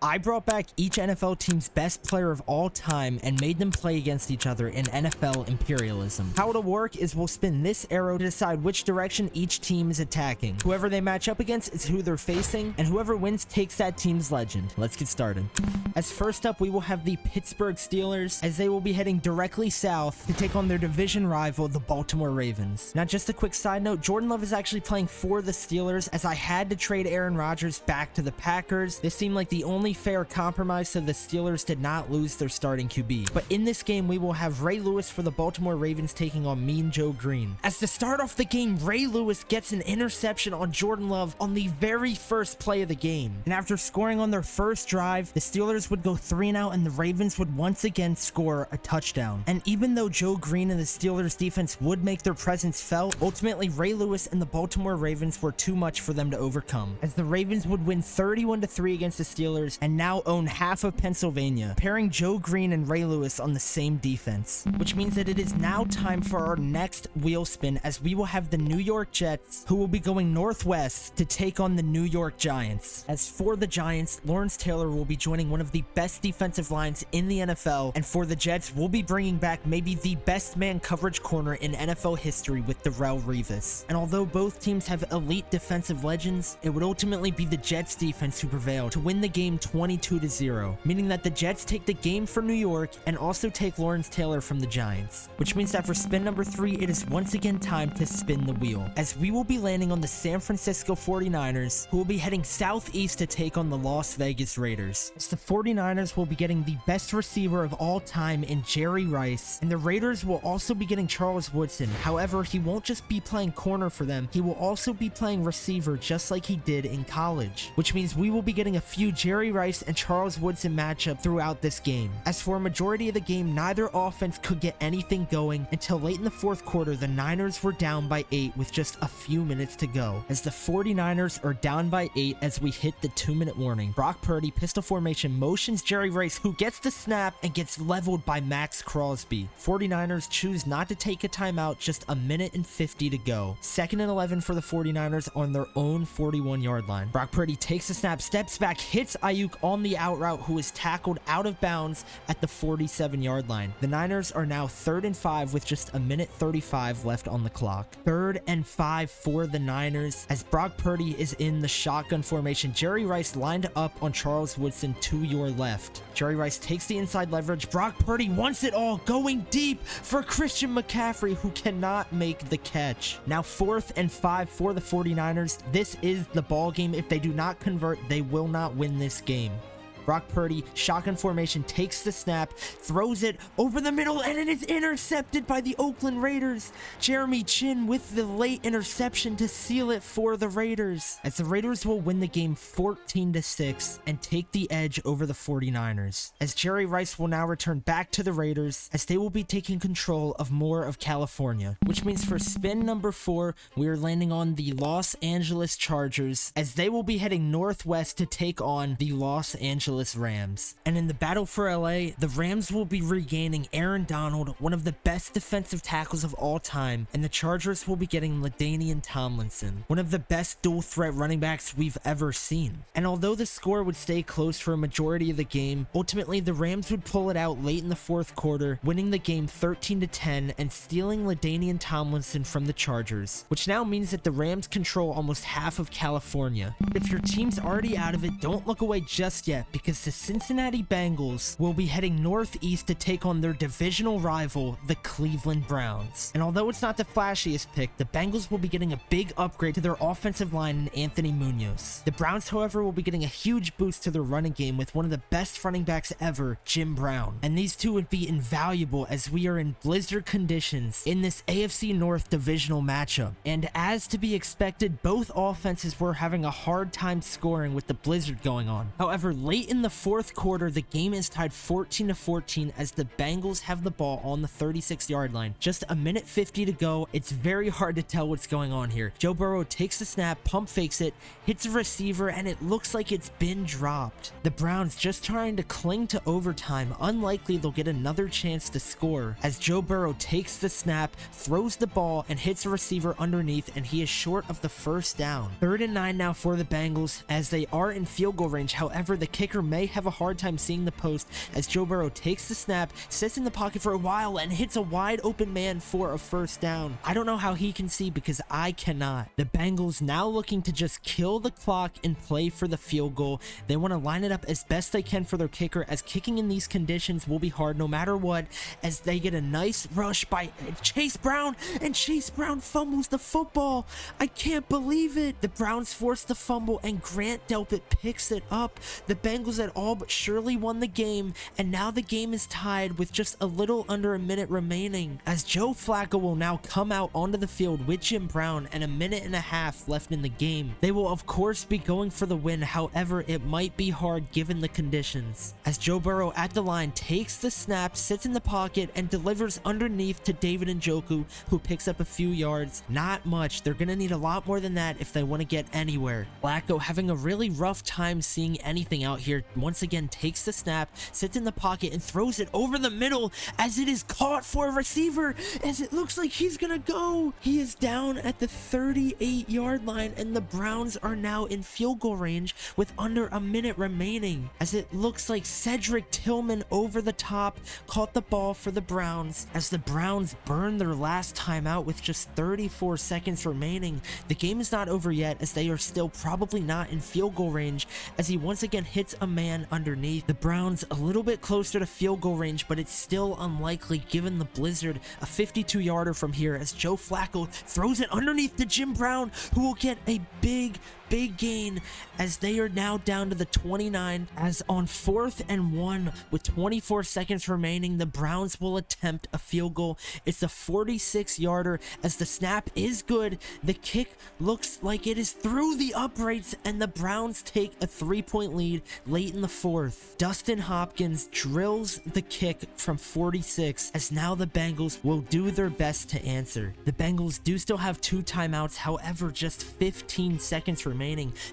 I brought back each NFL team's best player of all time and made them play against each other in NFL Imperialism. How it'll work is we'll spin this arrow to decide which direction each team is attacking. Whoever they match up against is who they're facing, and whoever wins takes that team's legend. Let's get started. As first up, we will have the Pittsburgh Steelers, as they will be heading directly south to take on their division rival, the Baltimore Ravens. Now, just a quick side note, Jordan Love is actually playing for the Steelers, as I had to trade Aaron Rodgers back to the Packers. This seemed like the only fair compromise, so the Steelers did not lose their starting QB. But in this game, we will have Ray Lewis for the Baltimore Ravens taking on Mean Joe Green. As to start off the game, Ray Lewis gets an interception on Jordan Love on the very first play of the game. And after scoring on their first drive, the Steelers would go 3-and-out and the Ravens would once again score a touchdown. And even though Joe Green and the Steelers defense would make their presence felt, ultimately Ray Lewis and the Baltimore Ravens were too much for them to overcome, as the Ravens would win 31-3 against the Steelers and now own half of Pennsylvania, pairing Joe Green and Ray Lewis on the same defense. Which means that it is now time for our next wheel spin, as we will have the New York Jets, who will be going northwest to take on the New York Giants. As for the Giants, Lawrence Taylor will be joining one of the best defensive lines in the NFL, and for the Jets, we'll be bringing back maybe the best man coverage corner in NFL history with Darrelle Revis. And although both teams have elite defensive legends, it would ultimately be the Jets defense who prevail to win the game 22-0, meaning that the Jets take the game for New York and also take Lawrence Taylor from the Giants. Which means that for spin number 3, it is once again time to spin the wheel, as we will be landing on the San Francisco 49ers, who will be heading southeast to take on the Las Vegas Raiders. As the 49ers will be getting the best receiver of all time in Jerry Rice, and the Raiders will also be getting Charles Woodson. However, he won't just be playing corner for them, he will also be playing receiver just like he did in college, which means we will be getting a few Jerry Rice and Charles Woodson matchup throughout this game. As for a majority of the game, neither offense could get anything going until late in the fourth quarter. The Niners were down by 8 with just a few minutes to go, as the 49ers are down by 8 as we hit the 2-minute warning. Brock Purdy, pistol formation, motions Jerry Rice, who gets the snap and gets leveled by Max Crosby. 49ers choose not to take a timeout, just a minute and 50 to go. 2nd and 11 for the 49ers on their own 41-yard line. Brock Purdy takes the snap, steps back, hits Ayuk on the out route, who is tackled out of bounds at the 47-yard line. The Niners are now 3rd and 5 with just a minute 35 left on the clock. 3rd and 5 for the Niners, as Brock Purdy is in the shotgun formation. Jerry Rice lined up on Charles Woodson to your left. Jerry Rice takes the inside leverage. Brock Purdy wants it all, going deep for Christian McCaffrey, who cannot make the catch. Now 4th and 5 for the 49ers. This is the ball game. If they do not convert, they will not win this game. Brock Purdy, shotgun formation, takes the snap, throws it over the middle, and it is intercepted by the Oakland Raiders. Jeremy Chin with the late interception to seal it for the Raiders, as the Raiders will win the game 14-6 and take the edge over the 49ers, as Jerry Rice will now return back to the Raiders, as they will be taking control of more of California. Which means for spin number 4, we are landing on the Los Angeles Chargers, as they will be heading northwest to take on the Los Angeles Rams. And in the battle for LA, the Rams will be regaining Aaron Donald, one of the best defensive tackles of all time, and the Chargers will be getting LaDainian Tomlinson, one of the best dual threat running backs we've ever seen. And although the score would stay close for a majority of the game, ultimately the Rams would pull it out late in the fourth quarter, winning the game 13-10 and stealing LaDainian Tomlinson from the Chargers, which now means that the Rams control almost half of California. If your team's already out of it, don't look away just yet, because the Cincinnati Bengals will be heading northeast to take on their divisional rival, the Cleveland Browns. And although it's not the flashiest pick, the Bengals will be getting a big upgrade to their offensive line in Anthony Munoz. The Browns, however, will be getting a huge boost to their running game with one of the best running backs ever, Jim Brown. And these two would be invaluable, as we are in blizzard conditions in this AFC North divisional matchup. And as to be expected, both offenses were having a hard time scoring with the blizzard going on. However, late in the fourth quarter, the game is tied 14-14 as the Bengals have the ball on the 36-yard line. Just a minute 50 to go. It's very hard to tell what's going on here. Joe Burrow takes the snap, pump fakes it, hits a receiver, and it looks like it's been dropped. The Browns just trying to cling to overtime. Unlikely they'll get another chance to score, as Joe Burrow takes the snap, throws the ball, and hits a receiver underneath, and he is short of the first down. 3rd and 9 now for the Bengals, as they are in field goal range. However, the kicker may have a hard time seeing the post as Joe Burrow takes the snap, sits in the pocket for a while, and hits a wide open man for a first down. I don't know how he can see because I cannot. The Bengals now looking to just kill the clock and play for the field goal. They want to line it up as best they can for their kicker, as kicking in these conditions will be hard no matter what, as they get a nice rush by Chase Brown, and Chase Brown fumbles the football. I can't believe it. The Browns force the fumble and Grant Delpit picks it up. The Bengals had all but surely won the game, and now the game is tied with just a little under a minute remaining, as Joe Flacco will now come out onto the field with Jim Brown and a minute and a half left in the game. They will of course be going for the win, however it might be hard given the conditions, as Joe Burrow at the line takes the snap, sits in the pocket, and delivers underneath to David Njoku, who picks up a few yards. Not much. They're gonna need a lot more than that if they want to get anywhere. Flacco having a really rough time seeing anything out here, once again takes the snap, sits in the pocket, and throws it over the middle as it is caught for a receiver, as it looks like he's gonna go. He is down at the 38-yard line, and the Browns are now in field goal range with under a minute remaining, as it looks like Cedric Tillman over the top caught the ball for the Browns, as the Browns burn their last timeout with just 34 seconds remaining. The game is not over yet, as they are still probably not in field goal range, as he once again hits a man underneath. The Browns a little bit closer to field goal range, but it's still unlikely given the blizzard. A 52-yarder from here, as Joe Flacco throws it underneath to Jim Brown, who will get a big gain, as they are now down to the 29, as on 4th and 1 with 24 seconds remaining, the Browns will attempt a field goal. It's a 46-yarder, as the snap is good. The kick looks like it is through the uprights, and the Browns take a 3-point lead late in the 4th. Dustin Hopkins drills the kick from 46, as now the Bengals will do their best to answer. The Bengals do still have 2 timeouts, however just 15 seconds remaining.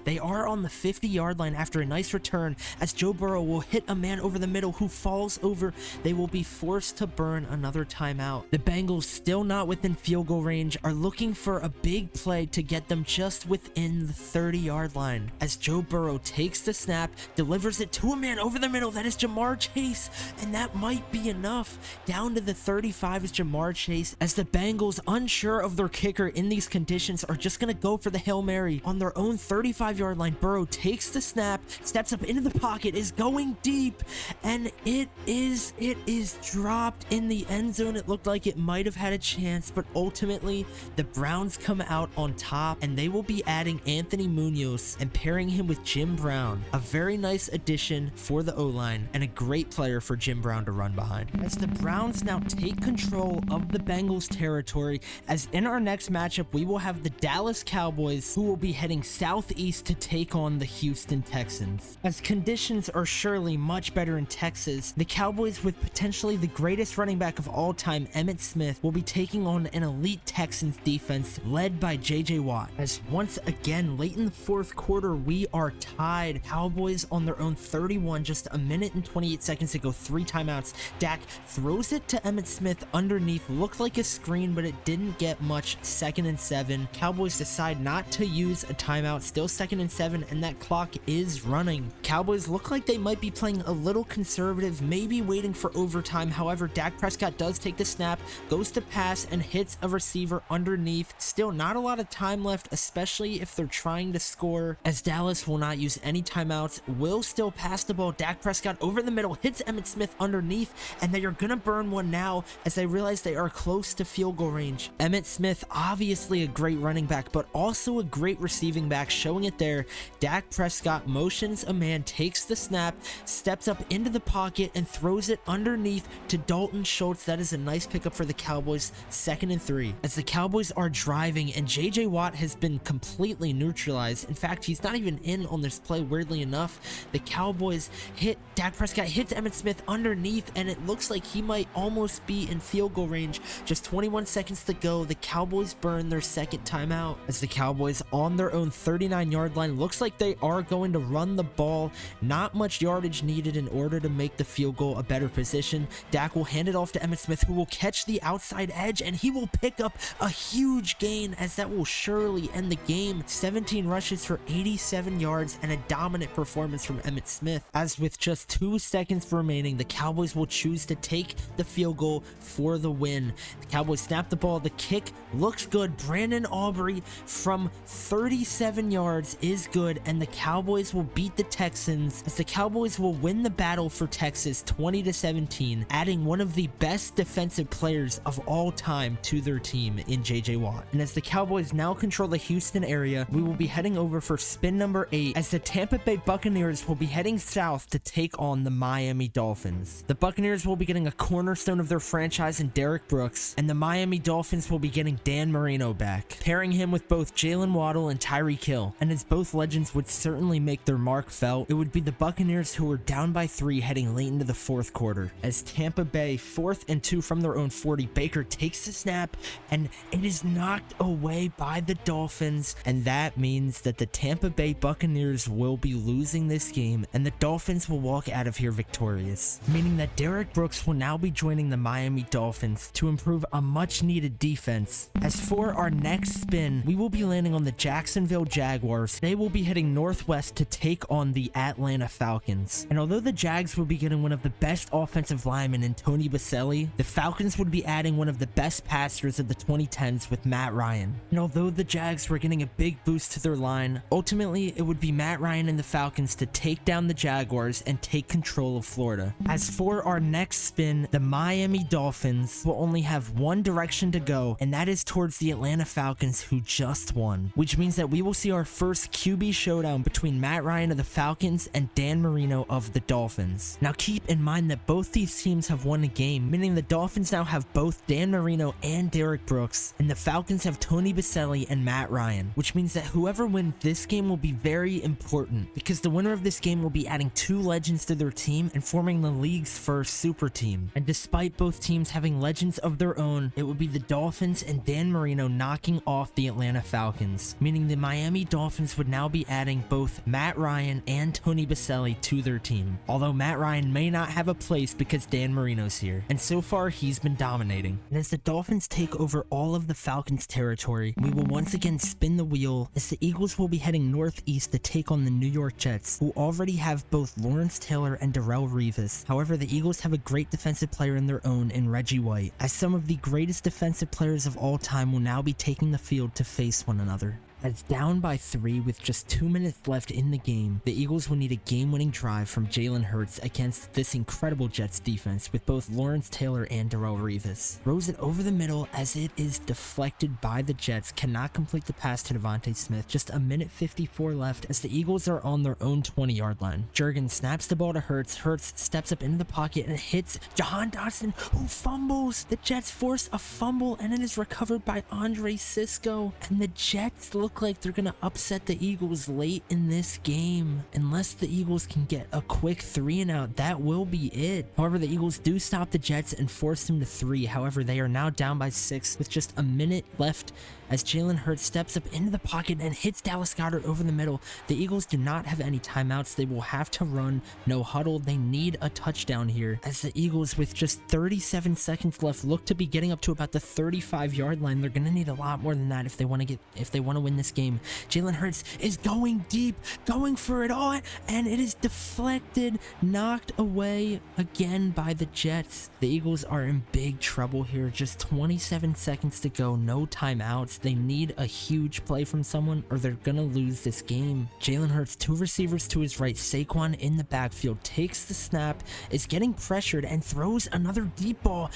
They are on the 50-yard line after a nice return, as Joe Burrow will hit a man over the middle who falls over. They will be forced to burn another timeout. The Bengals, still not within field goal range, are looking for a big play to get them just within the 30-yard line, as Joe Burrow takes the snap, delivers it to a man over the middle. That is Jamar Chase, and that might be enough. Down to the 35 is Jamar Chase, as the Bengals, unsure of their kicker in these conditions, are just going to go for the Hail Mary on their own 35-yard line. Burrow takes the snap, steps up into the pocket, is going deep, and it is dropped in the end zone. It looked like it might have had a chance, but ultimately the Browns come out on top, and they will be adding Anthony Munoz and pairing him with Jim Brown. A very nice addition for the O-line, and a great player for Jim Brown to run behind, as the Browns now take control of the Bengals territory, as in our next matchup we will have the Dallas Cowboys, who will be heading southeast to take on the Houston Texans. As conditions are surely much better in Texas, the Cowboys, with potentially the greatest running back of all time, Emmitt Smith, will be taking on an elite Texans defense led by JJ Watt, as once again late in the 4th quarter we are tied. Cowboys on their own 31, just a minute and 28 seconds to go, 3 timeouts. Dak throws it to Emmitt Smith underneath, looked like a screen, but it didn't get much. 2nd and 7. Cowboys decide not to use a timeout, still 2nd and 7, and that clock is running. Cowboys look like they might be playing a little conservative, maybe waiting for overtime. However, Dak Prescott does take the snap, goes to pass, and hits a receiver underneath. Still not a lot of time left, especially if they're trying to score, as Dallas will not use any timeouts, will still pass the ball. Dak Prescott over the middle, hits Emmitt Smith underneath, and they are gonna burn one now as they realize they are close to field goal range. Emmitt Smith, obviously a great running back, but also a great receiving back, showing it there. Dak Prescott motions a man, takes the snap, steps up into the pocket, and throws it underneath to Dalton Schultz. That is a nice pickup for the Cowboys. 2nd and 3. As the Cowboys are driving, and JJ Watt has been completely neutralized. In fact, he's not even in on this play, weirdly enough. The Cowboys hit, Dak Prescott hits Emmitt Smith underneath, and it looks like he might almost be in field goal range. Just 21 seconds to go. The Cowboys burn their 2nd timeout, as the Cowboys on their own 39-yard line, looks like they are going to run the ball. Not much yardage needed in order to make the field goal a better position. Dak will hand it off to Emmitt Smith, who will catch the outside edge, and he will pick up a huge gain, as that will surely end the game. 17 rushes for 87 yards and a dominant performance from Emmitt Smith, as with just 2 seconds remaining, the Cowboys will choose to take the field goal for the win. The Cowboys snap the ball, the kick looks good. Brandon Aubrey from 37 yards is good, and the Cowboys will beat the Texans, as the Cowboys will win the battle for Texas 20-17, adding one of the best defensive players of all time to their team in JJ Watt. And as the Cowboys now control the Houston area, we will be heading over for spin number 8, as the Tampa Bay Buccaneers will be heading south to take on the Miami Dolphins. The Buccaneers will be getting a cornerstone of their franchise in Derrick Brooks, and the Miami Dolphins will be getting Dan Marino back, pairing him with both Jalen Waddle and Tyreek Hill. And as both legends would certainly make their mark felt, it would be the Buccaneers who were down by 3 heading late into the 4th quarter. As Tampa Bay, 4th and 2 from their own 40, Baker takes the snap, and it is knocked away by the Dolphins, and that means that the Tampa Bay Buccaneers will be losing this game, and the Dolphins will walk out of here victorious, meaning that Derrick Brooks will now be joining the Miami Dolphins to improve a much needed defense. As for our next spin, we will be landing on the Jacksonville Jaguars. They will be heading northwest to take on the Atlanta Falcons. And although the Jags will be getting one of the best offensive linemen in Tony Baselli, the Falcons would be adding one of the best passers of the 2010s with Matt Ryan. And although the Jags were getting a big boost to their line, ultimately it would be Matt Ryan and the Falcons to take down the Jaguars and take control of Florida. As for our next spin, the Miami Dolphins will only have one direction to go, and that is towards the Atlanta Falcons, who just won, which means that we will see our first QB showdown between Matt Ryan of the Falcons and Dan Marino of the Dolphins. Now keep in mind that both these teams have won a game, meaning the Dolphins now have both Dan Marino and Derrick Brooks, and the Falcons have Tony Baselli and Matt Ryan, which means that whoever wins this game will be very important, because the winner of this game will be adding 2 legends to their team and forming the league's first super team. And despite both teams having legends of their own, it would be the Dolphins and Dan Marino knocking off the Atlanta Falcons, meaning the Miami Dolphins would now be adding both Matt Ryan and Tony Baselli to their team, although Matt Ryan may not have a place because Dan Marino's here, and so far he's been dominating. And as the Dolphins take over all of the Falcons territory, we will once again spin the wheel, as the Eagles will be heading northeast to take on the New York Jets, who already have both Lawrence Taylor and Darrelle Revis. However, the Eagles have a great defensive player in their own in Reggie White, as some of the greatest defensive players of all time will now be taking the field to face one another. As down by 3 with just 2 minutes left in the game, the Eagles will need a game-winning drive from Jalen Hurts against this incredible Jets defense with both Lawrence Taylor and Darrelle Revis. Throws it over the middle as it is deflected by the Jets, cannot complete the pass to Devontae Smith. Just a minute 54 left as the Eagles are on their own 20-yard line. Jurgens snaps the ball to Hurts. Hurts steps up into the pocket and hits Jahan Dotson, who fumbles. The Jets force a fumble and it is recovered by Andre Sisco, and the Jets look like they're gonna upset the Eagles late in this game. Unless the Eagles can get a quick 3 and out, that will be it. However, the Eagles do stop the Jets and force them to 3. However, they are now down by 6 with just a minute left as Jalen Hurts steps up into the pocket and hits Dallas Goedert over the middle. The Eagles do not have any timeouts. They will have to run no huddle. They need a touchdown here, as the Eagles, with just 37 seconds left, look to be getting up to about the 35-yard line. They're gonna need a lot more than that if they want to win this game. Jalen Hurts is going deep, going for it all, and it is deflected, knocked away again by the Jets. The Eagles are in big trouble here. Just 27 seconds to go, no timeouts. They need a huge play from someone or they're gonna lose this game. Jalen Hurts, 2 receivers to his right, Saquon in the backfield, takes the snap, is getting pressured and throws another deep ball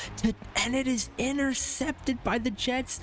and it is intercepted by the Jets.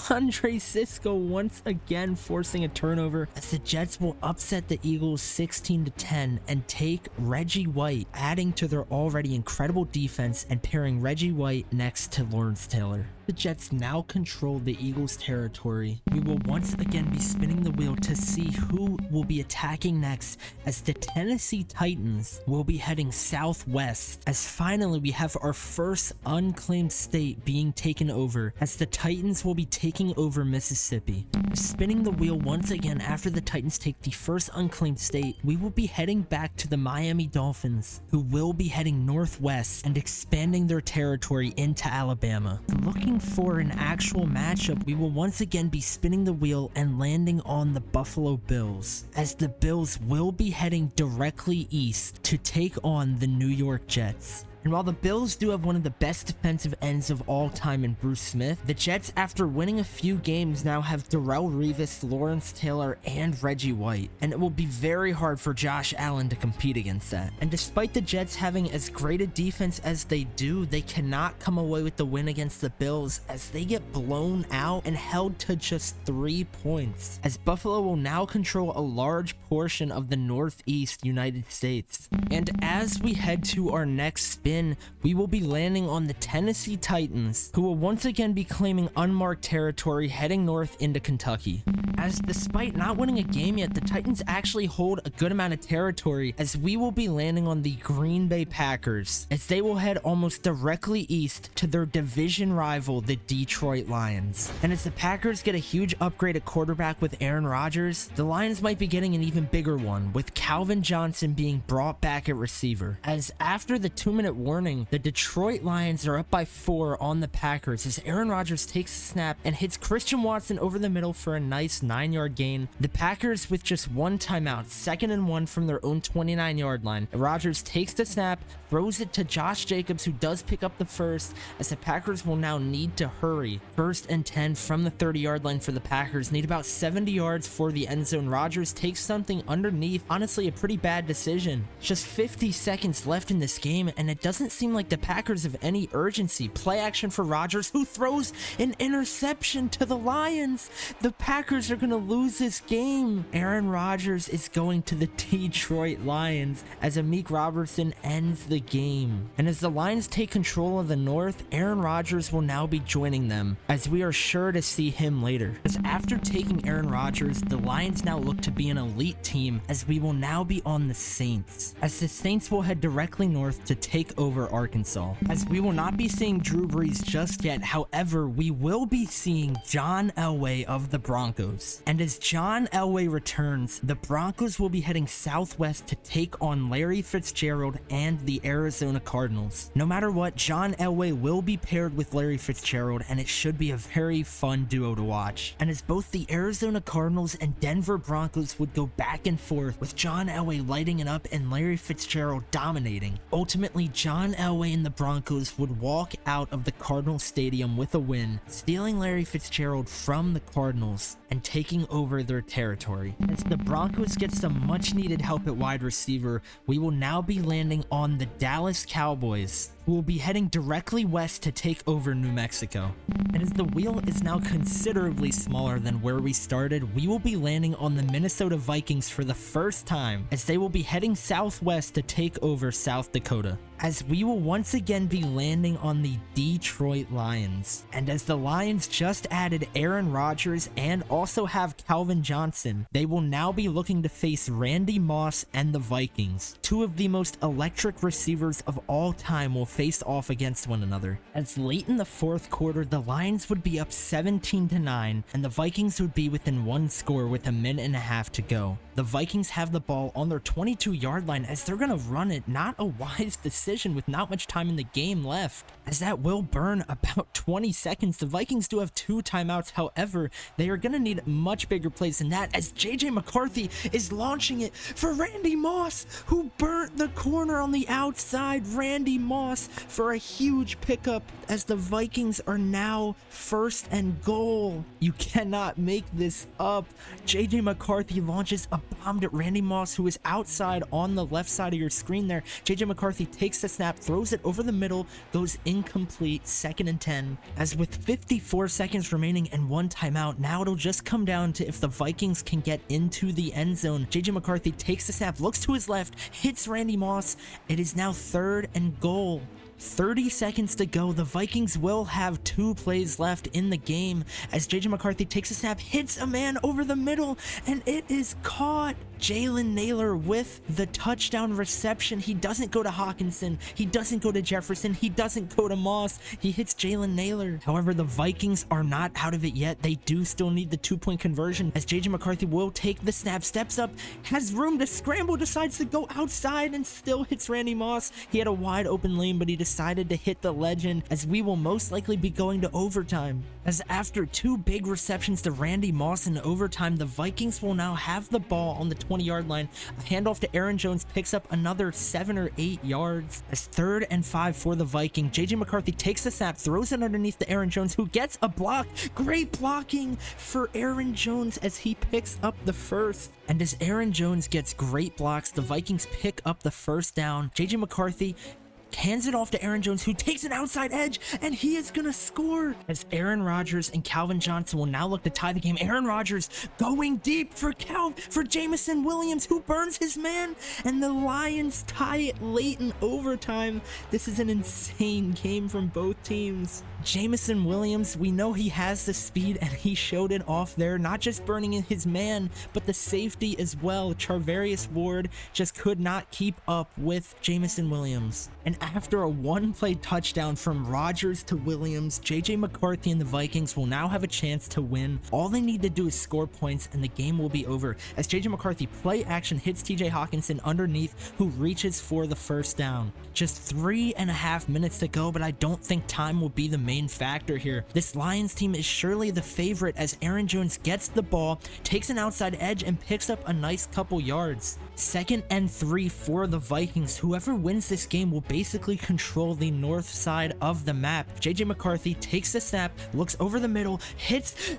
Andre Sisco once again forcing a turnover, as the Jets will upset the Eagles 16-10 and take Reggie White, adding to their already incredible defense and pairing Reggie White next to Lawrence Taylor. The Jets now control the Eagles' territory. We will once again be spinning the wheel to see who will be attacking next, as the Tennessee Titans will be heading southwest, as finally we have our first unclaimed state being taken over, as the Titans will be taking over Mississippi. Spinning the wheel once again after the Titans take the first unclaimed state, we will be heading back to the Miami Dolphins, who will be heading northwest and expanding their territory into Alabama. Looking looking for an actual matchup, we will once again be spinning the wheel and landing on the Buffalo Bills, as the Bills will be heading directly east to take on the New York Jets. And while the Bills do have one of the best defensive ends of all time in Bruce Smith, the Jets, after winning a few games, now have Darrelle Revis, Lawrence Taylor, and Reggie White. And it will be very hard for Josh Allen to compete against that. And despite the Jets having as great a defense as they do, they cannot come away with the win against the Bills, as they get blown out and held to just 3 points, as Buffalo will now control a large portion of the Northeast United States. And as we head to our next spin, we will be landing on the Tennessee Titans, who will once again be claiming unmarked territory heading north into Kentucky. As despite not winning a game yet, the Titans actually hold a good amount of territory, as we will be landing on the Green Bay Packers, as they will head almost directly east to their division rival, the Detroit Lions. And as the Packers get a huge upgrade at quarterback with Aaron Rodgers, the Lions might be getting an even bigger one, with Calvin Johnson being brought back at receiver. As after the 2-minute warning, the Detroit Lions are up by 4 on the Packers, as Aaron Rodgers takes a snap and hits Christian Watson over the middle for a nice 9-yard gain. The Packers, with just 1 timeout, 2nd and 1 from their own 29-yard line. Rodgers takes the snap, throws it to Josh Jacobs, who does pick up the first, as the Packers will now need to hurry. 1st and 10 from the 30-yard line for the Packers, need about 70 yards for the end zone. Rodgers takes something underneath, honestly a pretty bad decision. Just 50 seconds left in this game, and it doesn't seem like the Packers have any urgency. Play action for Rodgers, who throws an interception to the Lions. The Packers are going to lose this game. Aaron Rodgers is going to the Detroit Lions, as Amik Robertson ends the game. And as the Lions take control of the North, Aaron Rodgers will now be joining them, as we are sure to see him later. As after taking Aaron Rodgers, the Lions now look to be an elite team, as we will now be on the Saints, as the Saints will head directly north to take over Arkansas, as we will not be seeing Drew Brees just yet. However, we will be seeing John Elway of the Broncos. And as John Elway returns, the Broncos will be heading southwest to take on Larry Fitzgerald and the Arizona Cardinals. No matter what, John Elway will be paired with Larry Fitzgerald, and it should be a very fun duo to watch. And as both the Arizona Cardinals and Denver Broncos would go back and forth, with John Elway lighting it up and Larry Fitzgerald dominating, ultimately John Elway and the Broncos would walk out of the Cardinals Stadium with a win, stealing Larry Fitzgerald from the Cardinals and taking over their territory. As the Broncos get some much needed help at wide receiver, we will now be landing on the Dallas Cowboys, who will be heading directly west to take over New Mexico. And as the wheel is now considerably smaller than where we started, we will be landing on the Minnesota Vikings for the first time, as they will be heading southwest to take over South Dakota, as we will once again be landing on the Detroit Lions. And as the Lions just added Aaron Rodgers and also have Calvin Johnson, they will now be looking to face Randy Moss and the Vikings. 2 of the most electric receivers of all time will face off against one another. As late in the 4th quarter, the Lions would be up 17-9, and the Vikings would be within 1 score with a minute and a half to go. The Vikings have the ball on their 22-yard line, as they're gonna run it. Not a wise decision with not much time in the game left, as that will burn about 20 seconds. The Vikings do have 2 timeouts, however, they are gonna need much bigger plays than that, as JJ McCarthy is launching it for Randy Moss, who burnt the corner on the outside. Randy Moss for a huge pickup, as the Vikings are now 1st and goal. You cannot make this up. JJ McCarthy launches a bomb at Randy Moss, who is outside on the left side of your screen there. JJ McCarthy takes the snap, throws it over the middle, goes incomplete. 2nd and 10. As with 54 seconds remaining and 1 timeout, now it'll just come down to if the Vikings can get into the end zone. JJ McCarthy takes the snap, looks to his left, hits Randy Moss. It is now 3rd and goal. 30 seconds to go. The Vikings will have 2 plays left in the game, as JJ McCarthy takes a snap, hits a man over the middle, and it is caught. Jalen Naylor with the touchdown reception. He doesn't go to Hawkinson. He doesn't go to Jefferson. He doesn't go to Moss. He hits Jalen Naylor. However, the Vikings are not out of it yet. They do still need the 2-point conversion as JJ McCarthy will take the snap, steps up, has room to scramble, decides to go outside and still hits Randy Moss. He had a wide open lane, but he decided to hit the legend as we will most likely be going to overtime. As after 2 big receptions to Randy Moss in overtime, the Vikings will now have the ball on the 20-yard line. A handoff to Aaron Jones picks up another 7 or 8 yards. As 3rd and 5 for the Viking, JJ McCarthy takes the snap, throws it underneath to Aaron Jones, who gets a block. Great blocking for Aaron Jones as he picks up the first. And as Aaron Jones gets great blocks, the Vikings pick up the first down. JJ McCarthy hands it off to Aaron Jones, who takes an outside edge, and he is gonna score. As Aaron Rodgers and Calvin Johnson will now look to tie the game. Aaron Rodgers going deep for Jameson Williams, who burns his man, and the Lions tie it late in overtime. This is an insane game from both teams. Jameson Williams, we know he has the speed, and he showed it off there, not just burning in his man, but the safety as well. Charvarius Ward just could not keep up with Jameson Williams. And after a 1-play touchdown from Rodgers to Williams, JJ McCarthy and the Vikings will now have a chance to win. All they need to do is score points and the game will be over, as JJ McCarthy play action hits TJ Hawkinson underneath, who reaches for the first down. Just 3.5 minutes to go, but I don't think time will be the main factor here. This Lions team is surely the favorite as Aaron Jones gets the ball, takes an outside edge, and picks up a nice couple yards. 2nd and 3 for the Vikings. Whoever wins this game will basically control the north side of the map. JJ McCarthy takes the snap, looks over the middle,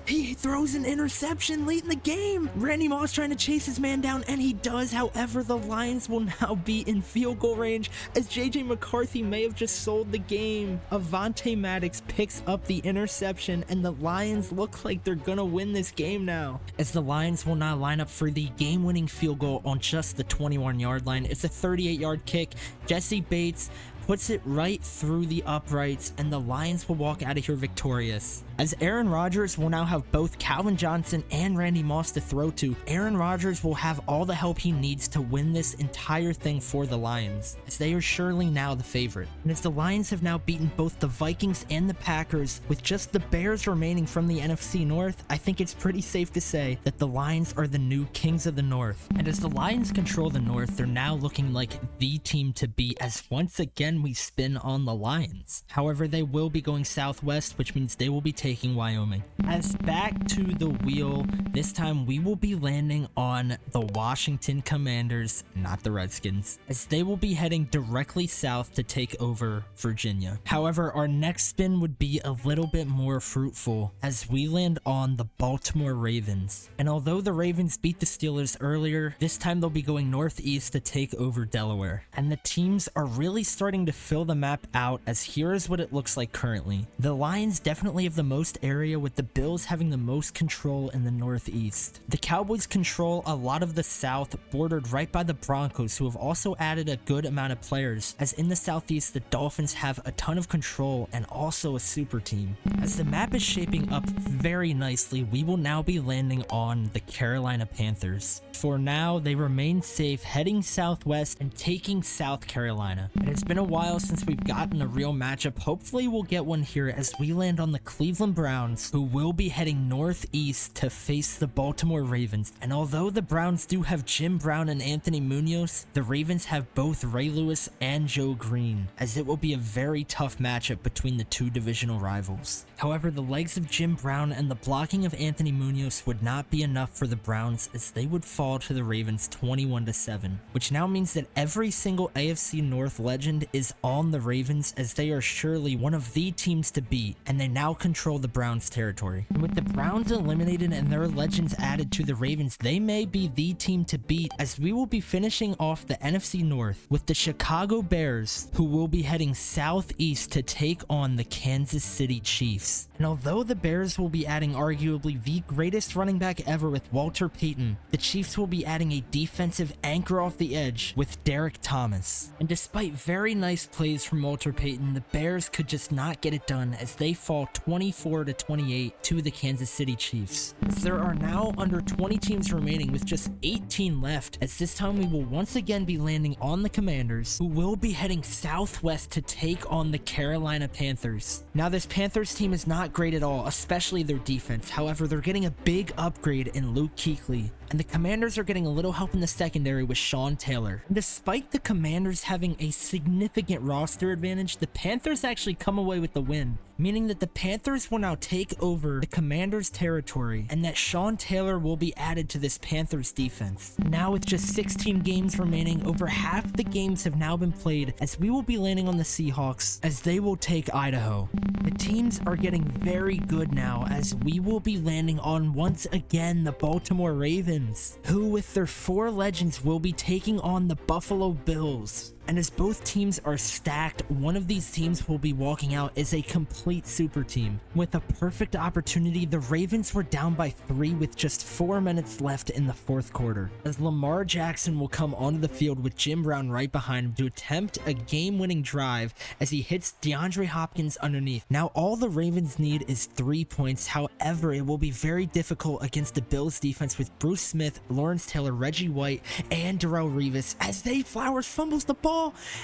he throws an interception late in the game. Randy Moss trying to chase his man down, and he does. However, the Lions will now be in field goal range as JJ McCarthy may have just sold the game. Avonte Maddox picks up the interception, and the Lions look like they're gonna win this game now, as the Lions will now line up for the game-winning field goal on just the 21-yard line. It's a 38-yard kick. Jesse Bates puts it right through the uprights, and the Lions will walk out of here victorious. As Aaron Rodgers will now have both Calvin Johnson and Randy Moss to throw to, Aaron Rodgers will have all the help he needs to win this entire thing for the Lions, as they are surely now the favorite. And as the Lions have now beaten both the Vikings and the Packers, with just the Bears remaining from the NFC North, I think it's pretty safe to say that the Lions are the new kings of the North. And as the Lions control the North, they're now looking like the team to beat, as once again we spin on the Lions. However, they will be going southwest, which means they will be taking Wyoming. As back to the wheel, this time we will be landing on the Washington Commanders, not the Redskins, as they will be heading directly south to take over Virginia. However, our next spin would be a little bit more fruitful as we land on the Baltimore Ravens. And although the Ravens beat the Steelers earlier, this time they'll be going northeast to take over Delaware. And the teams are really starting to fill the map out, as here is what it looks like currently. The Lions definitely have the most area, with the Bills having the most control in the northeast. The Cowboys control a lot of the south, bordered right by the Broncos, who have also added a good amount of players, as in the southeast the Dolphins have a ton of control and also a super team. As the map is shaping up very nicely, we will now be landing on the Carolina Panthers. For now, they remain safe, heading southwest and taking South Carolina. And it's been a while since we've gotten a real matchup. Hopefully we'll get one here as we land on the Cleveland Browns, who will be heading northeast to face the Baltimore Ravens. And although the Browns do have Jim Brown and Anthony Munoz, the Ravens have both Ray Lewis and Joe Green, as it will be a very tough matchup between the two divisional rivals. However, the legs of Jim Brown and the blocking of Anthony Munoz would not be enough for the Browns, as they would fall to the Ravens 21-7, which now means that every single AFC North legend is on the Ravens, as they are surely one of the teams to beat, and they now control the Browns territory. And with the Browns eliminated and their legends added to the Ravens, they may be the team to beat, as we will be finishing off the NFC North with the Chicago Bears, who will be heading southeast to take on the Kansas City Chiefs. And although the Bears will be adding arguably the greatest running back ever with Walter Payton, the Chiefs will be adding a defensive anchor off the edge with Derek Thomas. And despite very nice nice plays from Walter Payton, the Bears could just not get it done as they fall 24-28 to the Kansas City Chiefs. There are now under 20 teams remaining with just 18 left, as this time we will once again be landing on the Commanders, who will be heading southwest to take on the Carolina Panthers. Now this Panthers team is not great at all, especially their defense. However, they're getting a big upgrade in Luke Kuechly, and the Commanders are getting a little help in the secondary with Sean Taylor. And despite the Commanders having a significant roster advantage, the Panthers actually come away with the win, meaning that the Panthers will now take over the Commanders' territory and that Sean Taylor will be added to this Panthers defense. Now with just 16 games remaining, over half the games have now been played, as we will be landing on the Seahawks as they will take Idaho. The teams are getting very good now, as we will be landing on once again the Baltimore Ravens, who with their 4 legends will be taking on the Buffalo Bills. And as both teams are stacked, one of these teams will be walking out as a complete super team. With a perfect opportunity, the Ravens were down by 3 with just 4 minutes left in the 4th quarter, as Lamar Jackson will come onto the field with Jim Brown right behind him to attempt a game-winning drive as he hits DeAndre Hopkins underneath. Now all the Ravens need is 3 points, however it will be very difficult against the Bills defense with Bruce Smith, Lawrence Taylor, Reggie White, and Darrelle Revis as Zay Flowers fumbles the ball.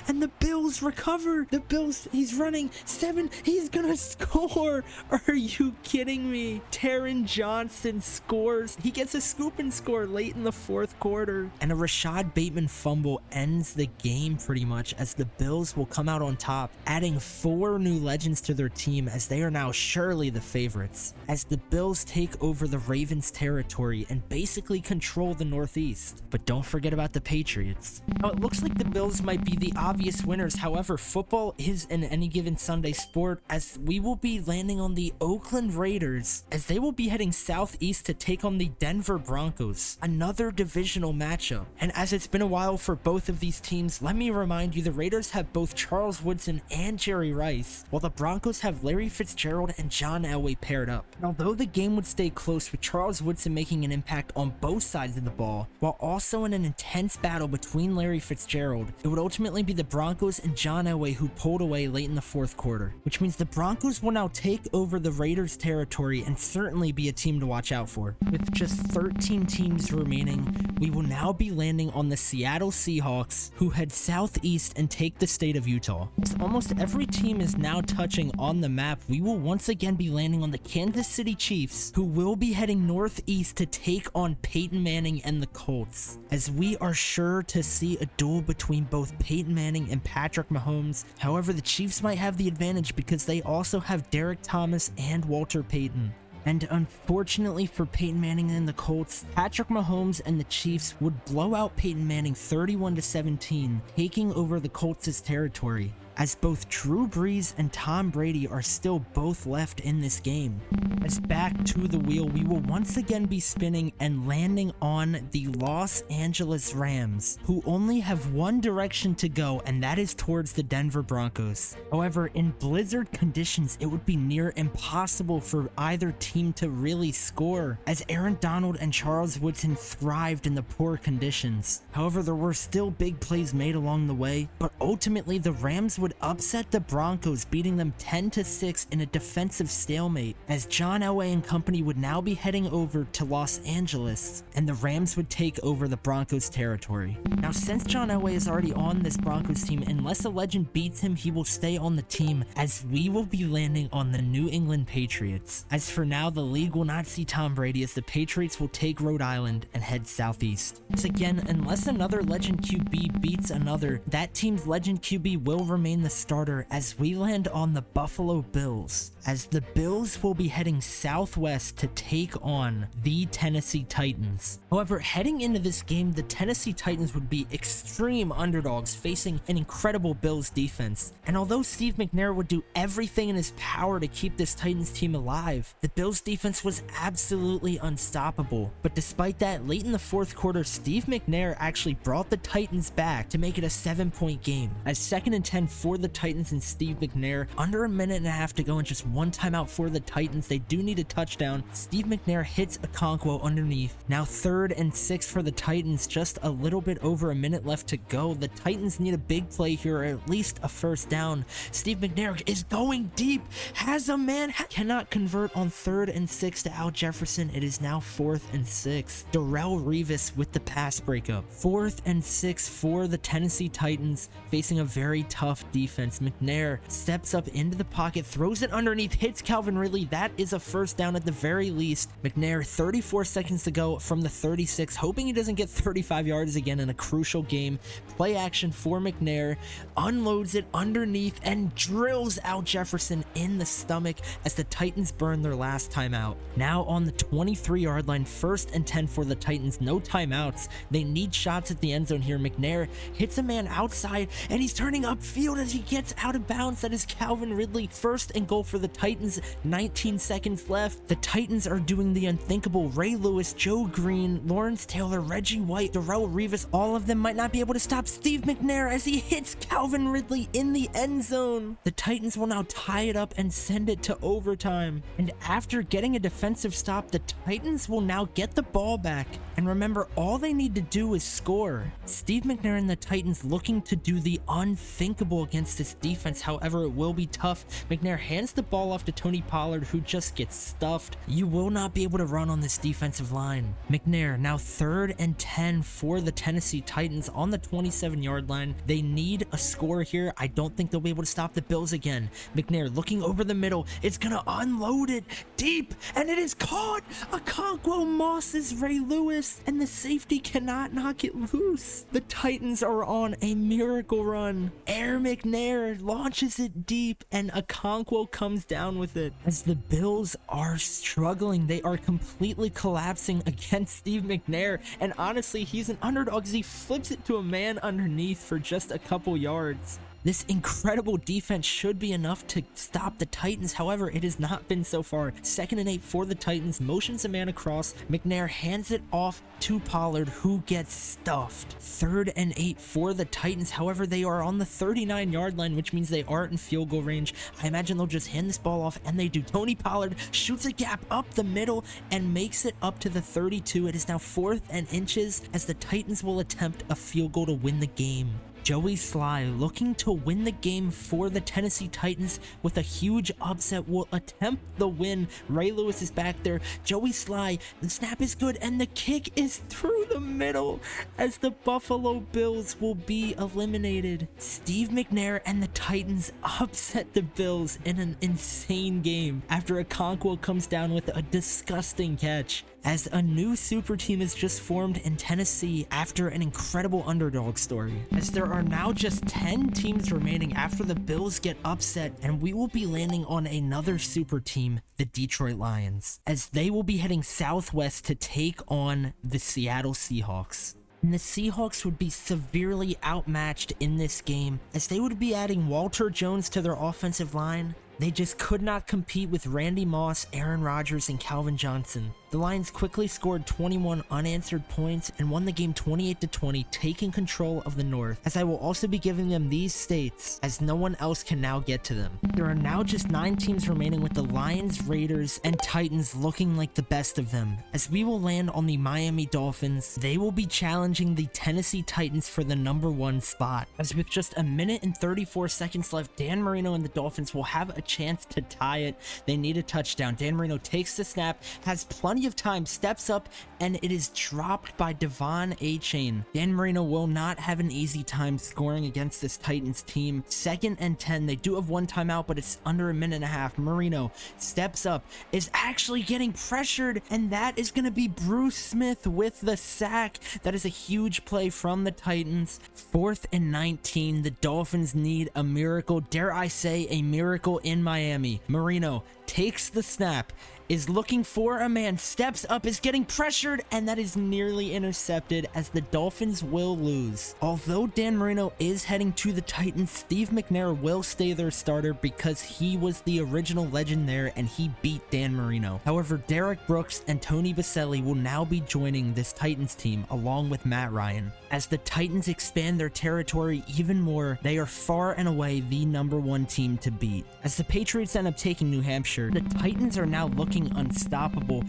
And the Bills recover. The Bills, he's running 7, he's gonna score. Are you kidding me? Taron Johnson scores. He gets a scoop and score late in the 4th quarter. And a Rashad Bateman fumble ends the game pretty much, as the Bills will come out on top, adding 4 new legends to their team as they are now surely the favorites, as the Bills take over the Ravens territory and basically control the Northeast. But don't forget about the Patriots. Now it looks like the Bills might be the obvious winners. However, football is an any given Sunday sport, as we will be landing on the Oakland Raiders as they will be heading southeast to take on the Denver Broncos, another divisional matchup. And as it's been a while for both of these teams, let me remind you the Raiders have both Charles Woodson and Jerry Rice, while the Broncos have Larry Fitzgerald and John Elway paired up. And although the game would stay close with Charles Woodson making an impact on both sides of the ball, while also in an intense battle between Larry Fitzgerald, it would ultimately be the Broncos and John Elway who pulled away late in the 4th quarter, which means the Broncos will now take over the Raiders territory and certainly be a team to watch out for. With just 13 teams remaining, we will now be landing on the Seattle Seahawks, who head southeast and take the state of Utah. As almost every team is now touching on the map, we will once again be landing on the Kansas City Chiefs, who will be heading northeast to take on Peyton Manning and the Colts, as we are sure to see a duel between both Peyton Manning and Patrick Mahomes. However, the Chiefs might have the advantage because they also have Derek Thomas and Walter Payton. And unfortunately for Peyton Manning and the Colts, Patrick Mahomes and the Chiefs would blow out Peyton Manning 31-17, taking over the Colts' territory, as both Drew Brees and Tom Brady are still both left in this game. As back to the wheel, we will once again be spinning and landing on the Los Angeles Rams, who only have one direction to go, and that is towards the Denver Broncos. However, in blizzard conditions, it would be near impossible for either team to really score, as Aaron Donald and Charles Woodson thrived in the poor conditions. However, there were still big plays made along the way, but ultimately the Rams would upset the Broncos, beating them 10-6 in a defensive stalemate, as John Elway and company would now be heading over to Los Angeles, and the Rams would take over the Broncos territory. Now, since John Elway is already on this Broncos team, unless a legend beats him, he will stay on the team, as we will be landing on the New England Patriots. As for now, the league will not see Tom Brady, as the Patriots will take Rhode Island and head southeast. Once again, unless another legend QB beats another, that team's legend QB will remain the starter, as we land on the Buffalo Bills, as the Bills will be heading southwest to take on the Tennessee Titans. However, heading into this game, the Tennessee Titans would be extreme underdogs facing an incredible Bills defense. And although Steve McNair would do everything in his power to keep this Titans team alive, the Bills defense was absolutely unstoppable. But despite that, late in the 4th quarter, Steve McNair actually brought the Titans back to make it a 7-point game, as 2nd and 10 for the Titans and Steve McNair. Under a minute and a half to go and just one timeout for the Titans. They do need a touchdown. Steve McNair hits Okonkwo underneath. Now 3rd and 6 for the Titans. Just a little bit over a minute left to go. The Titans need a big play here, or at least a first down. Steve McNair is going deep. Has a man. Cannot convert on 3rd and 6 to Al Jefferson. It is now 4th and 6. Darrelle Revis with the pass breakup. 4th and 6 for the Tennessee Titans, facing a very tough defense. McNair steps up into the pocket, throws it underneath, hits Calvin Ridley. That is a first down at the very least. McNair, 34 seconds to go from the 36, hoping he doesn't get 35 yards again in a crucial game. Play action for McNair, unloads it underneath and drills Al Jefferson in the stomach as the Titans burn their last timeout. Now on the 23-yard line, 1st and 10 for the Titans. No timeouts. They need shots at the end zone here. McNair hits a man outside and he's turning upfield as he gets out of bounds. That is Calvin Ridley. 1st and goal for the Titans. 19 seconds left. The Titans are doing the unthinkable. Ray Lewis, Joe Green, Lawrence Taylor, Reggie White, Darrelle Revis, all of them might not be able to stop Steve McNair as he hits Calvin Ridley in the end zone. The Titans will now tie it up and send it to overtime. And after getting a defensive stop, the Titans will now get the ball back. And remember, all they need to do is score. Steve McNair and the Titans looking to do the unthinkable against this defense. However, it will be tough. McNair hands the ball off to Tony Pollard, who just gets stuffed. You will not be able to run on this defensive line. McNair now 3rd and 10 for the Tennessee Titans on the 27-yard line. They need a score here. I don't think they'll be able to stop the Bills again. McNair looking over the middle. It's gonna unload it deep, and it is caught. Okonkwo mosses Ray Lewis, and the safety cannot knock it loose. The Titans are on a miracle run. Air McNair launches it deep, and Okonkwo comes down with it. As the Bills are struggling, they are completely collapsing against Steve McNair, and honestly, he's an underdog as he flips it to a man underneath for just a couple yards. This incredible defense should be enough to stop the Titans. However, it has not been so far. 2nd and 8 for the Titans. Motions a man across. McNair hands it off to Pollard, who gets stuffed. 3rd and 8 for the Titans. However, they are on the 39-yard line, which means they aren't in field goal range. I imagine they'll just hand this ball off, and they do. Tony Pollard shoots a gap up the middle and makes it up to the 32. It is now 4th and inches as the Titans will attempt a field goal to win the game. Joey Sly, looking to win the game for the Tennessee Titans with a huge upset, will attempt the win. Ray Lewis is back there. Joey Sly, the snap is good, and the kick is through the middle as the Buffalo Bills will be eliminated. Steve McNair and the Titans upset the Bills in an insane game after Okonkwo comes down with a disgusting catch. As a new super team is just formed in Tennessee after an incredible underdog story. As there are now just 10 teams remaining after the Bills get upset, and we will be landing on another super team, the Detroit Lions, as they will be heading southwest to take on the Seattle Seahawks. And the Seahawks would be severely outmatched in this game, as they would be adding Walter Jones to their offensive line. They just could not compete with Randy Moss, Aaron Rodgers, and Calvin Johnson. The Lions quickly scored 21 unanswered points and won the game 28-20, taking control of the North, as I will also be giving them these states, as no one else can now get to them. There are now just 9 teams remaining, with the Lions, Raiders, and Titans looking like the best of them, as we will land on the Miami Dolphins. They will be challenging the Tennessee Titans for the #1 spot, as with just a minute and 34 seconds left, Dan Marino and the Dolphins will have a chance to tie it. They need a touchdown. Dan Marino takes the snap, has plenty of time, steps up, and it is dropped by Devon Achane. Dan Marino will not have an easy time scoring against this Titans team. 2nd and 10. They do have one timeout, but it's under a minute and a half. Marino steps up, is actually getting pressured, and that is going to be Bruce Smith with the sack. That is a huge play from the Titans. 4th and 19. The Dolphins need a miracle, dare I say a miracle in Miami. Marino takes the snap, is looking for a man, steps up, is getting pressured, and that is nearly intercepted as the Dolphins will lose. Although Dan Marino is heading to the Titans, Steve McNair will stay their starter because he was the original legend there and he beat Dan Marino. However, Derek Brooks and Tony Baselli will now be joining this Titans team along with Matt Ryan. As the Titans expand their territory even more, they are far and away the #1 team to beat. As the Patriots end up taking New Hampshire, the Titans are now looking unstoppable.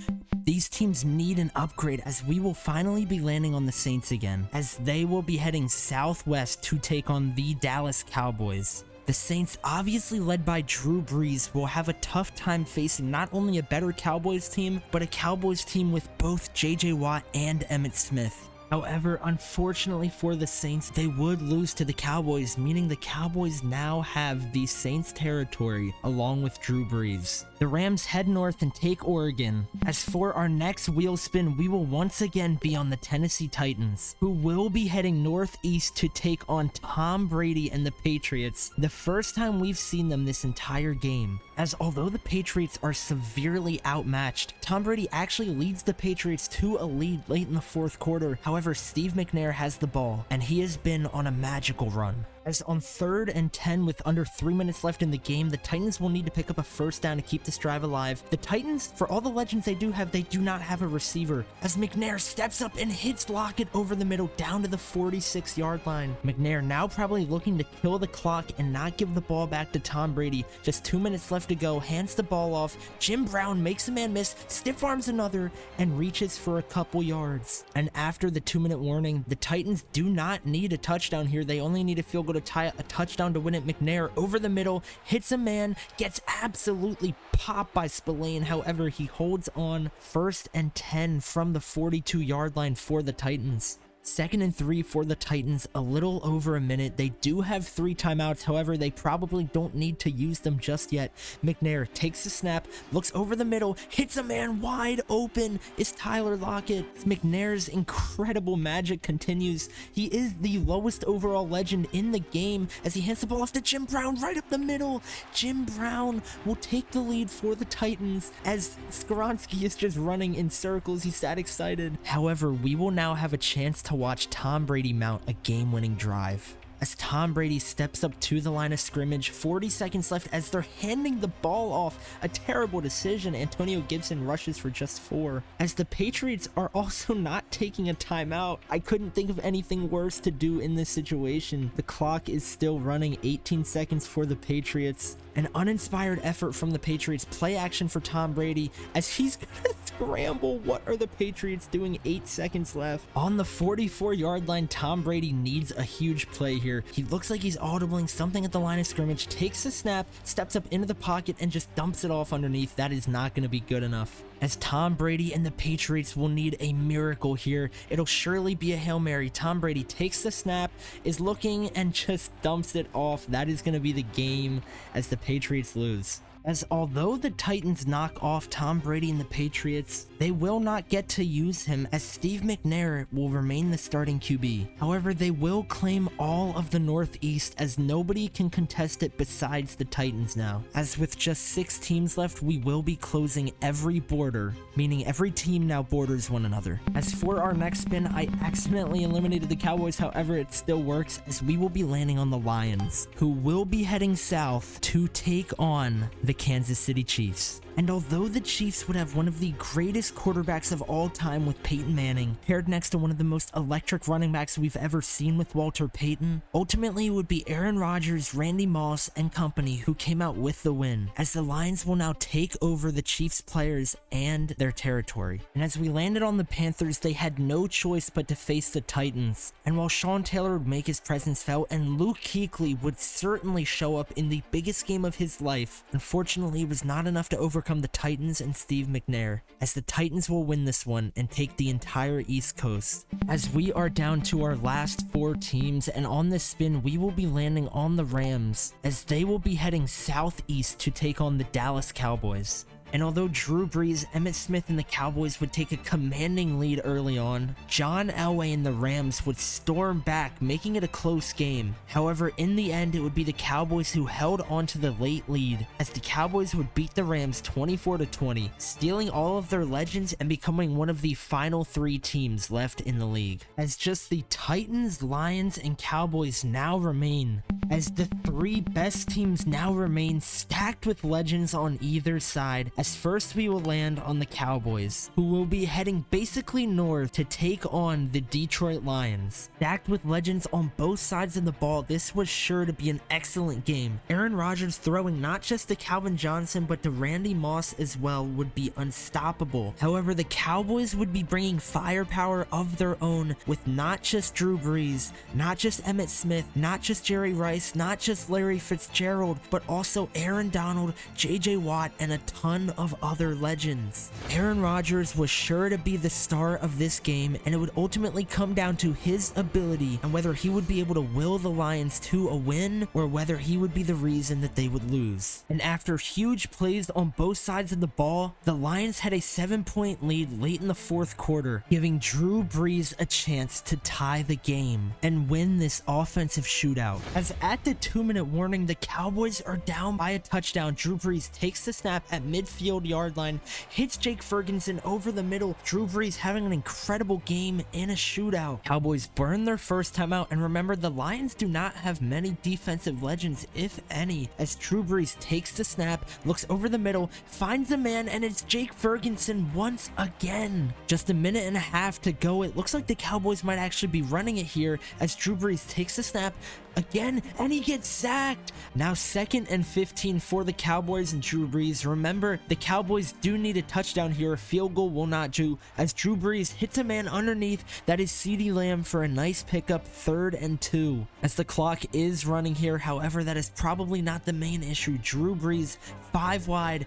These teams need an upgrade as we will finally be landing on the Saints again, as they will be heading southwest to take on the Dallas Cowboys. The Saints, obviously led by Drew Brees, will have a tough time facing not only a better Cowboys team, but a Cowboys team with both JJ Watt and Emmitt Smith. However, unfortunately for the Saints, they would lose to the Cowboys, meaning the Cowboys now have the Saints territory along with Drew Brees. The Rams head north and take Oregon. As for our next wheel spin, we will once again be on the Tennessee Titans, who will be heading northeast to take on Tom Brady and the Patriots, the first time we've seen them this entire game. As although the Patriots are severely outmatched, Tom Brady actually leads the Patriots to a lead late in the fourth quarter. However, Steve McNair has the ball, and he has been on a magical run. As on 3rd and 10 with under 3 minutes left in the game, the Titans will need to pick up a first down to keep this drive alive. The Titans, for all the legends they do have, they do not have a receiver, as McNair steps up and hits Lockett over the middle down to the 46-yard line. McNair now probably looking to kill the clock and not give the ball back to Tom Brady. Just 2 minutes left to go, hands the ball off. Jim Brown makes a man miss, stiff arms another, and reaches for a couple yards. And after the 2-minute warning, the Titans do not need a touchdown here. They only need a field goal to tie a touchdown to win it. McNair over the middle, hits a man, gets absolutely popped by Spillane. However, he holds on. 1st and 10 from the 42-yard line for the Titans. 2nd and 3 for the Titans, a little over a minute. They do have 3 timeouts, however, they probably don't need to use them just yet. McNair takes the snap, looks over the middle, hits a man wide open. It's Tyler Lockett. McNair's incredible magic continues. He is the lowest overall legend in the game as he hands the ball off to Jim Brown right up the middle. Jim Brown will take the lead for the Titans as Skoronski is just running in circles. He's that excited. However, we will now have a chance to watch Tom Brady mount a game-winning drive. As Tom Brady steps up to the line of scrimmage, 40 seconds left as they're handing the ball off. A terrible decision. Antonio Gibson rushes for just 4. As the Patriots are also not taking a timeout, I couldn't think of anything worse to do in this situation. The clock is still running, 18 seconds for the Patriots. An uninspired effort from the Patriots. Play action for Tom Brady as he's gonna scramble. What are the Patriots doing? 8 seconds left. On the 44-yard line, Tom Brady needs a huge play here. He looks like he's audibling something at the line of scrimmage, takes the snap, steps up into the pocket, and just dumps it off underneath. That is not going to be good enough. As Tom Brady and the Patriots will need a miracle here. It'll surely be a Hail Mary. Tom Brady takes the snap, is looking, and just dumps it off. That is going to be the game as the Patriots lose. As although the Titans knock off Tom Brady and the Patriots, they will not get to use him as Steve McNair will remain the starting QB. However, they will claim all of the Northeast as nobody can contest it besides the Titans now. As with just 6 teams left, we will be closing every border, meaning every team now borders one another. As for our next spin, I accidentally eliminated the Cowboys, however, it still works as we will be landing on the Lions, who will be heading south to take on the Kansas City Chiefs. And although the Chiefs would have one of the greatest quarterbacks of all time with Peyton Manning, paired next to one of the most electric running backs we've ever seen with Walter Payton, ultimately it would be Aaron Rodgers, Randy Moss, and company who came out with the win, as the Lions will now take over the Chiefs players and their territory. And as we landed on the Panthers, they had no choice but to face the Titans. And while Sean Taylor would make his presence felt and Luke Kuechly would certainly show up in the biggest game of his life, unfortunately it was not enough to overcome the Titans and Steve McNair, as the Titans will win this one and take the entire East Coast. As we are down to our last 4 teams, and on this spin we will be landing on the Rams as they will be heading southeast to take on the Dallas Cowboys. And although Drew Brees, Emmitt Smith, and the Cowboys would take a commanding lead early on, John Elway and the Rams would storm back, making it a close game. However, in the end, it would be the Cowboys who held on to the late lead, as the Cowboys would beat the Rams 24-20, stealing all of their legends and becoming one of the final 3 teams left in the league. As just the Titans, Lions, and Cowboys now remain, as the 3 best teams now remain stacked with legends on either side. As first we will land on the Cowboys, who will be heading basically north to take on the Detroit Lions. Stacked with legends on both sides of the ball, this was sure to be an excellent game. Aaron Rodgers throwing not just to Calvin Johnson but to Randy Moss as well would be unstoppable. However, the Cowboys would be bringing firepower of their own, with not just Drew Brees, not just Emmitt Smith, not just Jerry Rice, not just Larry Fitzgerald, but also Aaron Donald, JJ Watt, and a ton of other legends. Aaron Rodgers was sure to be the star of this game, and it would ultimately come down to his ability and whether he would be able to will the Lions to a win or whether he would be the reason that they would lose. And after huge plays on both sides of the ball, the Lions had a 7-point lead late in the 4th quarter, giving Drew Brees a chance to tie the game and win this offensive shootout. As at the 2-minute warning, the Cowboys are down by a touchdown. Drew Brees takes the snap at midfield yard line, hits Jake Ferguson over the middle. Drew Brees having an incredible game in a shootout. Cowboys burn their first timeout, and remember, the Lions do not have many defensive legends, if any, as Drew Brees takes the snap, looks over the middle, finds a man, and it's Jake Ferguson once again. Just a minute and a half to go. It looks like the Cowboys might actually be running it here, as Drew Brees takes the snap again, and he gets sacked. Now 2nd and 15 for the Cowboys and Drew Brees. Remember, the Cowboys do need a touchdown here. A field goal will not do, as Drew Brees hits a man underneath. That is CeeDee Lamb for a nice pickup, 3rd and 2. As the clock is running here, however, that is probably not the main issue. Drew Brees, 5 wide,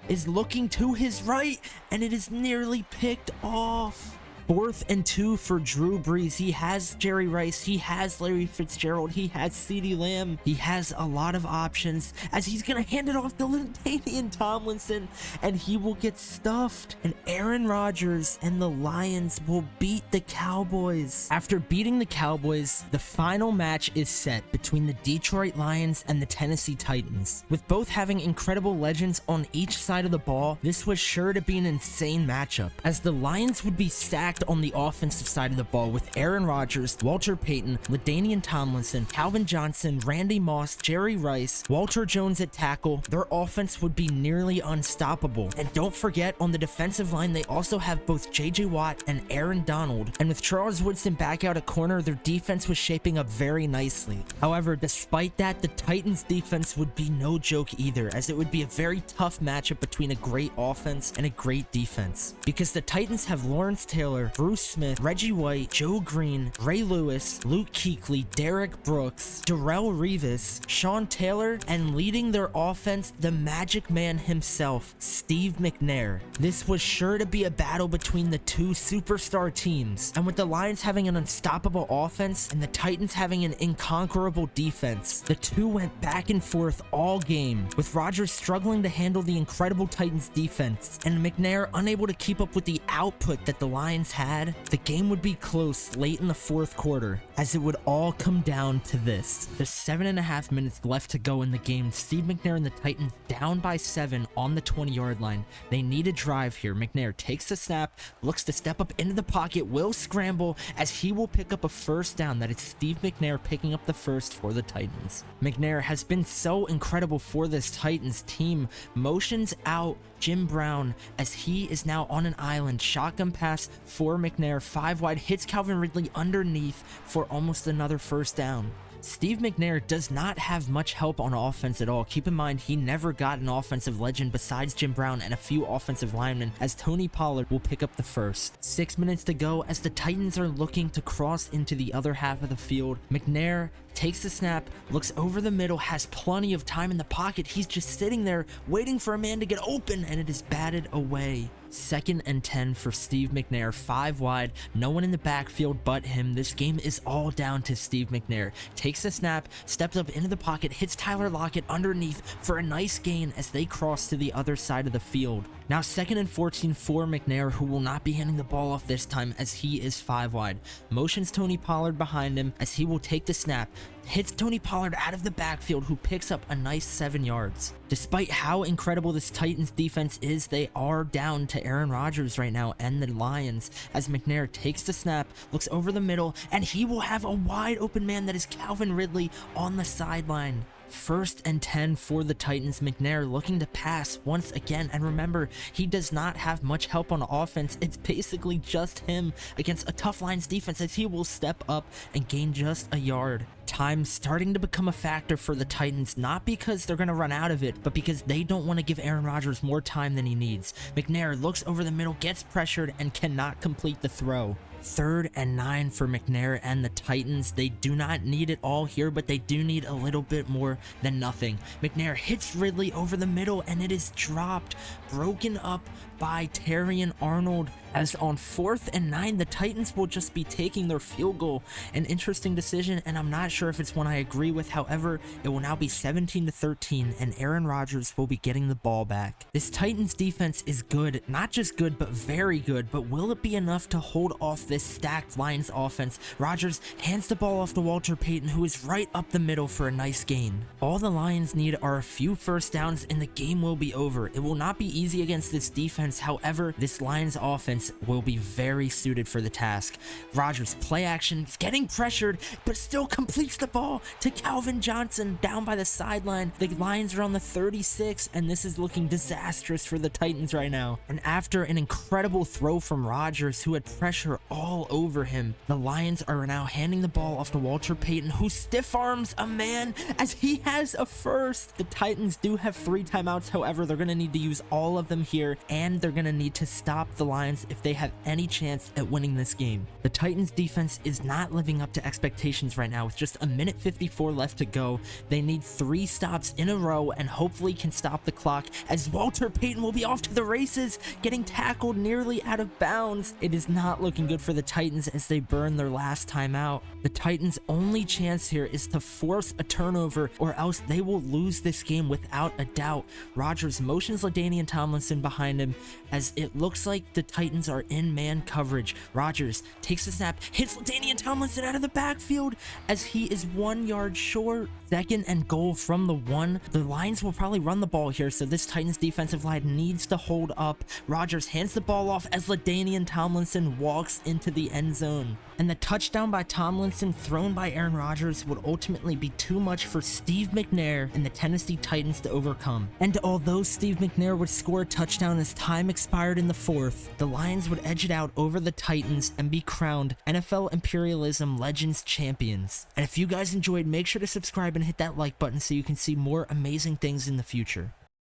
is looking to his right, and it is nearly picked off. 4th and 2 for Drew Brees. He has Jerry Rice, he has Larry Fitzgerald, he has CeeDee Lamb, he has a lot of options, as he's gonna hand it off to LaDainian Tomlinson, and he will get stuffed. And Aaron Rodgers and the Lions will beat the Cowboys. After beating the Cowboys, the final match is set between the Detroit Lions and the Tennessee Titans. With both having incredible legends on each side of the ball, this was sure to be an insane matchup, as the Lions would be stacked on the offensive side of the ball with Aaron Rodgers, Walter Payton, LaDainian Tomlinson, Calvin Johnson, Randy Moss, Jerry Rice, Walter Jones at tackle. Their offense would be nearly unstoppable. And don't forget, on the defensive line, they also have both JJ Watt and Aaron Donald. And with Charles Woodson back out at corner, their defense was shaping up very nicely. However, despite that, the Titans defense would be no joke either, as it would be a very tough matchup between a great offense and a great defense. Because the Titans have Lawrence Taylor, Bruce Smith, Reggie White, Joe Green, Ray Lewis, Luke Kuechly, Derek Brooks, Darrelle Revis, Sean Taylor, and leading their offense, the Magic Man himself, Steve McNair. This was sure to be a battle between the 2 superstar teams, and with the Lions having an unstoppable offense and the Titans having an inconquerable defense, the 2 went back and forth all game, with Rodgers struggling to handle the incredible Titans defense and McNair unable to keep up with the output that the Lions had. The game would be close late in the 4th quarter, as it would all come down to this. The 7.5 minutes left to go in the game, Steve McNair and the Titans down by 7 on the 20-yard line. They need a drive here. McNair takes the snap, looks to step up into the pocket, will scramble, as he will pick up a 1st down. That is Steve McNair picking up the 1st for the Titans. McNair has been so incredible for this Titans team. Motions out Jim Brown, as he is now on an island. Shotgun pass for McNair, 5 wide, hits Calvin Ridley underneath for almost another 1st down. Steve McNair does not have much help on offense at all. Keep in mind, he never got an offensive legend besides Jim Brown and a few offensive linemen, as Tony Pollard will pick up the 1st. 6 minutes to go as the Titans are looking to cross into the other half of the field. McNair takes the snap, looks over the middle, has plenty of time in the pocket. He's just sitting there waiting for a man to get open, and it is batted away. 2nd and 10 for Steve McNair, 5 wide, no one in the backfield but him. This game is all down to Steve McNair. Takes the snap, steps up into the pocket, hits Tyler Lockett underneath for a nice gain as they cross to the other side of the field. Now 2nd and 14 for McNair, who will not be handing the ball off this time as he is 5 wide. Motions Tony Pollard behind him as he will take the snap, hits Tony Pollard out of the backfield, who picks up a nice 7 yards. Despite how incredible this Titans defense is, they are down to Aaron Rodgers right now and the Lions as McNair takes the snap, looks over the middle, and he will have a wide open man that is Calvin Ridley on the sideline. 1st and 10 for the Titans. McNair looking to pass once again, and remember, he does not have much help on offense. It's basically just him against a tough Lions defense as he will step up and gain just a yard. Time starting to become a factor for the Titans, not because they're going to run out of it, but because they don't want to give Aaron Rodgers more time than he needs. McNair looks over the middle, gets pressured, and cannot complete the throw. 3rd and 9 for McNair and the Titans. They do not need it all here, but they do need a little bit more than nothing. McNair hits Ridley over the middle, and it is dropped, broken up by Terrion Arnold, as on 4th and 9, the Titans will just be taking their field goal. An interesting decision, and I'm not sure if it's one I agree with. However, it will now be 17-13, and Aaron Rodgers will be getting the ball back. This Titans defense is good, not just good, but very good, but will it be enough to hold off this stacked Lions offense? Rodgers hands the ball off to Walter Payton, who is right up the middle for a nice gain. All the Lions need are a few first downs, and the game will be over. It will not be easy against this defense. However, this Lions offense will be very suited for the task. Rodgers play action, getting pressured, but still completes the ball to Calvin Johnson down by the sideline. The Lions are on the 36, and this is looking disastrous for the Titans right now. And after an incredible throw from Rodgers, who had pressure all over him, the Lions are now handing the ball off to Walter Payton, who stiff arms a man as he has a first. The Titans do have 3 timeouts. However, they're going to need to use all of them here, and they're going to need to stop the Lions if they have any chance at winning this game. The Titans defense is not living up to expectations right now. With just a minute 54 left to go, they need 3 stops in a row and hopefully can stop the clock, as Walter Payton will be off to the races, getting tackled nearly out of bounds. It is not looking good for the Titans as they burn their last timeout. The Titans' only chance here is to force a turnover, or else they will lose this game without a doubt. Rodgers motions LaDainian Tomlinson behind him as it looks like the Titans are in man coverage. Rodgers takes the snap, hits LaDainian Tomlinson out of the backfield as he is 1 yard short. 2nd and goal from the 1. The Lions will probably run the ball here, so this Titans defensive line needs to hold up. Rodgers hands the ball off as LaDainian Tomlinson walks into the end zone. And the touchdown by Tomlinson thrown by Aaron Rodgers would ultimately be too much for Steve McNair and the Tennessee Titans to overcome. And although Steve McNair would score a touchdown as time expired in the 4th, the Lions would edge it out over the Titans and be crowned NFL Imperialism Legends champions. And if you guys enjoyed, make sure to subscribe and hit that like button so you can see more amazing things in the future.